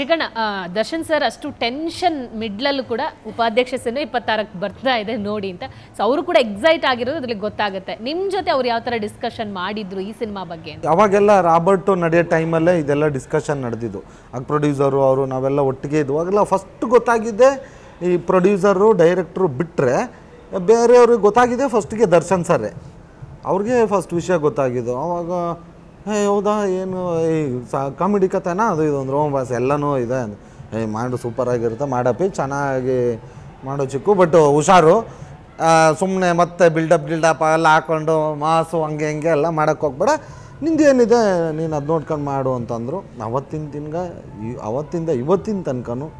Chikkanna, Darshan sir ಅಷ್ಟು tension ಮಿಡ್ಲಲ್ಲೂ ಕೂಡ ಉಪಾಧ್ಯಕ್ಷ ಸೇನೆ 26ಕ್ಕೆ ಬರ್ತಾ ಇದೆ ನೋಡಿ ಅಂತ, ಸೊ ಅವರು ಕೂಡ ಎಕ್ಸೈಟ್ ಆಗಿರೋದು ಅದ್ರಲ್ಲಿ ಗೊತ್ತಾಗುತ್ತೆ. ನಿಮ್ಮ ಜೊತೆ ಅವ್ರು ಯಾವ ಥರ ಡಿಸ್ಕಷನ್ ಮಾಡಿದ್ರು ಈ ಸಿನಿಮಾ ಬಗ್ಗೆ? ಅವಾಗೆಲ್ಲ ರಾಬರ್ಟು ನಡೆಯೋ ಟೈಮಲ್ಲೇ ಇದೆಲ್ಲ ಡಿಸ್ಕಷನ್ ನಡೆದಿದ್ದು. ಆಗ ಪ್ರೊಡ್ಯೂಸರು ಅವರು ನಾವೆಲ್ಲ ಒಟ್ಟಿಗೆ ಇದ್ವಾಗೆಲ್ಲ ಫಸ್ಟ್ ಗೊತ್ತಾಗಿದ್ದೆ ಈ ಪ್ರೊಡ್ಯೂಸರು ಡೈರೆಕ್ಟ್ರು ಬಿಟ್ಟರೆ ಬೇರೆಯವ್ರಿಗೆ ಗೊತ್ತಾಗಿದೆ ಫಸ್ಟಿಗೆ ದರ್ಶನ್ ಸರ್ರೇ. ಅವ್ರಿಗೆ ಫಸ್ಟ್ ವಿಷಯ ಗೊತ್ತಾಗಿದ್ದು. ಆವಾಗ ಹೌದಾ ಏನು ಈ ಕಾಮಿಡಿ ಕಥೆನಾ ಅದು ಇದೊಂದು ರೋಮ್ ಬಾಸ್ ಎಲ್ಲನೂ ಇದೆ, ಮಾಡು ಸೂಪರಾಗಿರುತ್ತೆ, ಮಾಡಪ್ಪಿ ಚೆನ್ನಾಗಿ ಮಾಡೋ ಚಿಕ್ಕು, ಬಟ್ ಹುಷಾರು ಸುಮ್ಮನೆ ಮತ್ತೆ ಬಿಲ್ಡಪ್ ಎಲ್ಲ ಹಾಕ್ಕೊಂಡು ಮಾಸು ಹಂಗೆ ಹಿಂಗೆ ಎಲ್ಲ ಮಾಡೋಕ್ಕೆ ಹೋಗ್ಬೇಡ, ನಿಂದೇನಿದೆ ನೀನು ಅದು ನೋಡ್ಕೊಂಡು ಮಾಡು ಅಂತಂದರು. ಅವತ್ತಿಂದ ಇವತ್ತಿನ ತನಕನೂ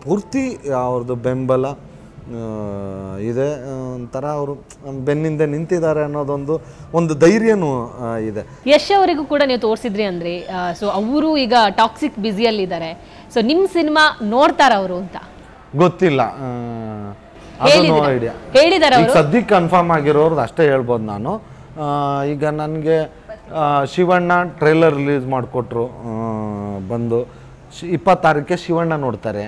ಪೂರ್ತಿ ಅವ್ರದ್ದು ಬೆಂಬಲ ಇದೆ. ಒಂಥರ ಅವರು ಬೆನ್ನಿಂದ ನಿಂತಿದ್ದಾರೆ ಅನ್ನೋದೊಂದು ಧೈರ್ಯನೂ ಇದೆ. ಯಶ್ ಅವರಿಗೂ ಕೂಡ ನೀವು ತೋರಿಸಿದ್ರಿ ಅಂದರೆ, ಸೊ ಅವರು ಈಗ ಟಾಕ್ಸಿಕ್ ಬ್ಯುಸಿಯಲ್ಲಿದ್ದಾರೆ, ಸೊ ನಿಮ್ಮ ಸಿನಿಮಾ ನೋಡ್ತಾರ ಅವರು ಅಂತ ಗೊತ್ತಿಲ್ಲ, ಹೇಳಿದ್ದಾರೆ. ಸದ್ಯಕ್ಕೆ ಕನ್ಫರ್ಮ್ ಆಗಿರೋರ್ದು ಅಷ್ಟೇ ಹೇಳ್ಬೋದು ನಾನು. ಈಗ ನನಗೆ ಶಿವಣ್ಣ ಟ್ರೈಲರ್ ರಿಲೀಸ್ ಮಾಡಿಕೊಟ್ರು, ಬಂದು 26ಕ್ಕೆ ಶಿವಣ್ಣ ನೋಡ್ತಾರೆ,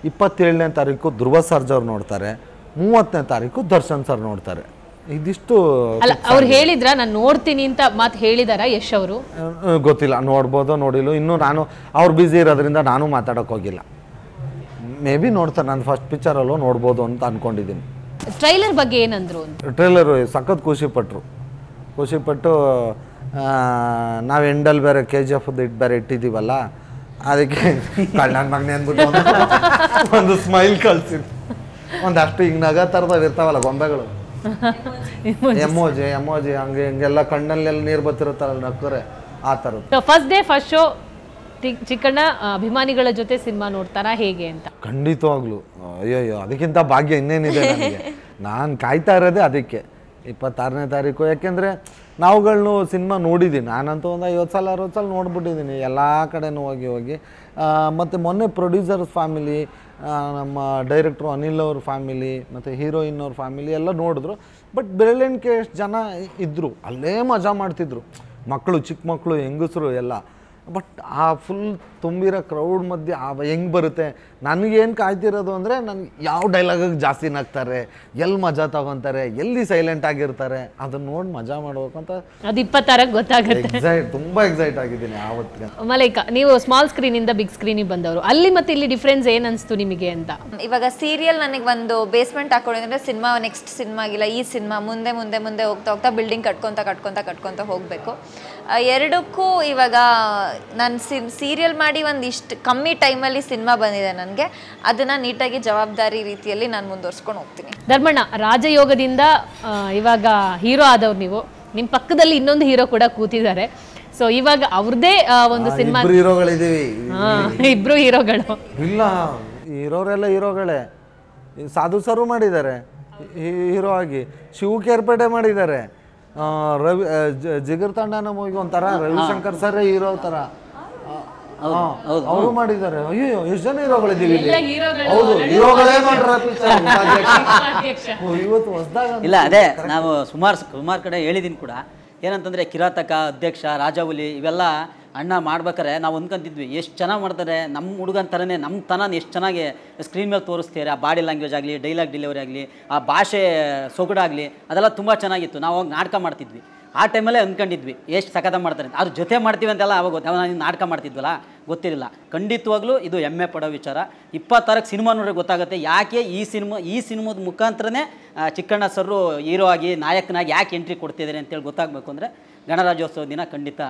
27ನೇ ತಾರೀಕು ಧ್ರುವ ಸರ್ಜಾ ಅವ್ರು ನೋಡ್ತಾರೆ, 30ನೇ ತಾರೀಕು ದರ್ಶನ್ ಸರ್ ನೋಡ್ತಾರೆ. ಇದಿಷ್ಟು ಅವ್ರು ಹೇಳಿದ್ರ ನಾನು ನೋಡ್ತೀನಿ ಅಂತ ಮಾತು ಹೇಳಿದಾರ ಯಶ್ ಅವರು? ಗೊತ್ತಿಲ್ಲ, ನೋಡ್ಬೋದೋ ನೋಡಿಲ್ಲ, ಇನ್ನೂ ನಾನು ಅವ್ರು ಬ್ಯುಸಿ ಇರೋದ್ರಿಂದ ನಾನು ಮಾತಾಡೋಕೆ ಹೋಗಿಲ್ಲ. ಮೇ ಬಿ ನೋಡ್ತಾರೆ, ನಾನು ಫಸ್ಟ್ ಪಿಕ್ಚರಲ್ಲೂ ನೋಡ್ಬೋದು ಅಂತ ಅಂದ್ಕೊಂಡಿದ್ದೀನಿ. ಟ್ರೈಲರ್ ಬಗ್ಗೆ ಏನಂದ್ರು? ಟ್ರೈಲರು ಸಖತ್ ಖುಷಿಪಟ್ಟು ನಾವು ಎಂಡಲ್ಲಿ ಬೇರೆ KGF ಇಟ್ಟು ಬೇರೆ ಇಟ್ಟಿದ್ದೀವಲ್ಲ, ಅದಕ್ಕೆ ಕಳ್ಳನ ಮಗನೆ ಅಂದ್ಬಿಟ್ಟು ಒಂದು ಸ್ಮೈಲ್ ಕಳ್ಸಿದ್ದು. ಒಂದಷ್ಟು ಹಿಂಗೆ ನಗ ಥರದವು ಇರ್ತಾವಲ್ಲ ಗೊಂಬೆಗಳು, ಎಮೋಜಿ ಹಂಗೆ ಹಿಂಗೆಲ್ಲ ಕಣ್ಣಲ್ಲೆಲ್ಲ ನೀರು ಬರ್ತಿರುತ್ತಲ್ಲ ನಕ್ಕರೆ, ಆ ಥರದ್ದು. First day first show Chikkanna ಅಭಿಮಾನಿಗಳ ಜೊತೆ ಸಿನಿಮಾ ನೋಡ್ತಾರಾ ಹೇಗೆ ಅಂತ? ಖಂಡಿತವಾಗ್ಲು, ಅಯ್ಯೋ ಅದಕ್ಕಿಂತ ಭಾಗ್ಯ ಇನ್ನೇನಿದೆ ನನಗೆ. ನಾನು ಕಾಯ್ತಾ ಇರೋದೇ ಅದಕ್ಕೆ 26ನೇ ತಾರೀಕು. ಯಾಕೆಂದರೆ ನಾವುಗಳನ್ನು ಸಿನಿಮಾ ನೋಡಿದ್ದೀನಿ, ನಾನಂತೂ ಒಂದು 50 ಸಲ 60 ಸಲ ನೋಡ್ಬಿಟ್ಟಿದ್ದೀನಿ ಎಲ್ಲ ಕಡೆನೂ ಹೋಗಿ. ಮತ್ತು ಮೊನ್ನೆ ಪ್ರೊಡ್ಯೂಸರ್ಸ್ ಫ್ಯಾಮಿಲಿ, ನಮ್ಮ ಡೈರೆಕ್ಟ್ರು ಅನಿಲ್ ಅವ್ರ ಫ್ಯಾಮಿಲಿ ಮತ್ತು ಹೀರೋಯಿನ್ ಅವ್ರ ಫ್ಯಾಮಿಲಿ ಎಲ್ಲ ನೋಡಿದ್ರು. ಬಟ್ ಬೆರಳೆಣಿಕೆ ಎಷ್ಟು ಜನ ಇದ್ದರು, ಅಲ್ಲೇ ಮಜಾ ಮಾಡ್ತಿದ್ರು, ಮಕ್ಕಳು, ಚಿಕ್ಕ ಮಕ್ಕಳು, ಹೆಂಗಸರು ಎಲ್ಲ. ಬಟ್ ಆ ಫುಲ್ ತುಂಬಿರೋ ಕ್ರೌಡ್ ಮಧ್ಯೆ ಹೆಂಗೆ ಬರುತ್ತೆ? ನನಗೇನು ಕಾಯ್ತಿರೋದು ಅಂದರೆ ನನಗೆ ಯಾವ ಡೈಲಾಗಿಗೆ ಜಾಸ್ತಿ ನಗ್ತಾರೆ, ಎಲ್ಲಿ ಮಜಾ ತಗೊತಾರೆ, ಎಲ್ಲಿ ಸೈಲೆಂಟ್ ಆಗಿರ್ತಾರೆ, ಅದನ್ನ ನೋಡಿ ಮಜಾ ಮಾಡ್ಬೇಕಂತ ಅದು 26ಕ್ಕೆ ಗೊತ್ತಾಗುತ್ತೆ. ತುಂಬ ಎಕ್ಸೈಟ್ ಆಗಿದ್ದೀನಿ ಆವತ್ತಿಗೆ. ಮಲೈಕಾ, ನೀವು ಸ್ಮಾಲ್ ಸ್ಕ್ರೀನಿಂದ ಬಿಗ್ ಸ್ಕ್ರೀನಿಗೆ ಬಂದವರು, ಅಲ್ಲಿ ಮತ್ತೆ ಇಲ್ಲಿ ಡಿಫ್ರೆನ್ಸ್ ಏನು ಅನಿಸ್ತು ನಿಮಗೆ ಅಂತ? ಇವಾಗ ಸೀರಿಯಲ್ ನನಗೆ ಒಂದು ಬೇಸ್ಮೆಂಟ್ ಹಾಕೊಂಡಿದ್ರೆ ಸಿನಿಮಾ ನೆಕ್ಸ್ಟ್ ಸಿನಿಮಾಗಿಲ್ಲ, ಈ ಸಿನಿಮಾ ಮುಂದೆ ಮುಂದೆ ಮುಂದೆ ಹೋಗ್ತಾ ಬಿಲ್ಡಿಂಗ್ ಕಟ್ಕೊತ ಹೋಗಬೇಕು. ಎರಡಕ್ಕೂ ಇವಾಗ ನಾನು ಸೀರಿಯಲ್ ಮಾಡಿ ಒಂದಿಷ್ಟು ಕಮ್ಮಿ ಟೈಮಲ್ಲಿ ಸಿನಿಮಾ ಬಂದಿದೆ ನನಗೆ, ಅದನ್ನು ನೀಟಾಗಿ ಜವಾಬ್ದಾರಿ ರೀತಿಯಲ್ಲಿ ನಾನು ಮುಂದುವರ್ಸ್ಕೊಂಡು ಹೋಗ್ತೀನಿ. ಧರ್ಮಣ್ಣ, ರಾಜಯೋಗದಿಂದ ಇವಾಗ ಹೀರೋ ಆದವ್ರು ನೀವು, ನಿಮ್ಮ ಪಕ್ಕದಲ್ಲಿ ಇನ್ನೊಂದು ಹೀರೋ ಕೂಡ ಕೂತಿದ್ದಾರೆ. ಸೊ ಇವಾಗ ಅವ್ರದ್ದೇ ಒಂದು ಸಿನಿಮಾ, ಇಬ್ರು ಹೀರೋಗಳು ಇಲ್ಲ, ಹೀರೋರೆಲ್ಲ ಹೀರೋಗಳೇ. ಸಾಧು ಸರು ಮಾಡಿದ್ದಾರೆ ಹೀರೋ ಆಗಿ, ಶಿವು ಕೇರ್ಪೇಟೆ ಮಾಡಿದ್ದಾರೆ, ರವಿ ಜಿಗರ್ ತಂಡನ ಮೂವಿಗೆ ಒಂಥರ ರವಿಶಂಕರ್ ಸರ್ ಹೀರೋ ಥರ ಅವರು ಮಾಡಿದ್ದಾರೆ. ಅಯ್ಯೋ ಎಷ್ಟು ಜನ ಹೀರೋಗಳಿದ್ದೀವಿ ಇಲ್ಲಿ. ಹೌದು, ಹೀರೋಗಳೇ ಮಾಡ್ರ ಇವತ್ತು ಹೊಸದಾಗ. ಇಲ್ಲ, ಅದೇ ನಾವು ಸುಮಾರು ಕಡೆ ಹೇಳಿದ್ದೀನಿ ಕೂಡ, ಏನಂತಂದರೆ ಕಿರಾತಕ, ಅಧ್ಯಕ್ಷ, ರಾಜಾಹುಲಿ ಇವೆಲ್ಲ ಅಣ್ಣ ಮಾಡ್ಬೇಕಾರೆ ನಾವು ಅಂದ್ಕೊಂತಿದ್ವಿ ಎಷ್ಟು ಚೆನ್ನಾಗಿ ಮಾಡ್ತಾರೆ, ನಮ್ಮ ಹುಡುಗನ ಥರನೇ ನಮ್ಮ ತನನ ಎಷ್ಟು ಚೆನ್ನಾಗಿ ಸ್ಕ್ರೀನ್ ಮೇಲೆ ತೋರಿಸ್ತಾರೆ. ಆ ಬಾಡಿ ಲ್ಯಾಂಗ್ವೇಜ್ ಆಗಲಿ, ಡೈಲಾಗ್ ಡೆಲಿವರಿ ಆಗಲಿ, ಆ ಭಾಷೆ ಸೊಗಡಾಗಲಿ, ಅದೆಲ್ಲ ತುಂಬ ಚೆನ್ನಾಗಿತ್ತು. ನಾವು ಅವಾಗ ನಾಟಕ ಮಾಡ್ತಿದ್ವಿ, ಆ ಟೈಮಲ್ಲೇ ಅಂದ್ಕೊಂಡಿದ್ವಿ ಎಷ್ಟು ಸಖತ ಮಾಡ್ತಾರೆ ಅಂತ. ಅದ್ರ ಜೊತೆ ಮಾಡ್ತೀವಿ ಅಂತೆಲ್ಲ ಅವಾಗ ನಾವು ನಾಟಕ ಮಾಡ್ತಿದ್ವಲ್ಲ, ಗೊತ್ತಿರಲಿಲ್ಲ. ಖಂಡಿತವಾಗ್ಲೂ ಇದು ಹೆಮ್ಮೆ ಪಡೋ ವಿಚಾರ. 26ಕ್ಕೆ ಸಿನಿಮಾ ನೋಡ್ರೆ ಗೊತ್ತಾಗುತ್ತೆ ಯಾಕೆ ಈ ಸಿನಿಮಾದ ಮುಖಾಂತರನೇ ಚಿಕ್ಕಣ್ಣ ಸರ್ರು ಹೀರೋ ಆಗಿ ನಾಯಕನಾಗಿ ಯಾಕೆ ಎಂಟ್ರಿ ಕೊಡ್ತಿದ್ದಾರೆ ಅಂತೇಳಿ ಗೊತ್ತಾಗಬೇಕು ಅಂದರೆ ಗಣರಾಜ್ಯೋತ್ಸವ ದಿನ ಖಂಡಿತ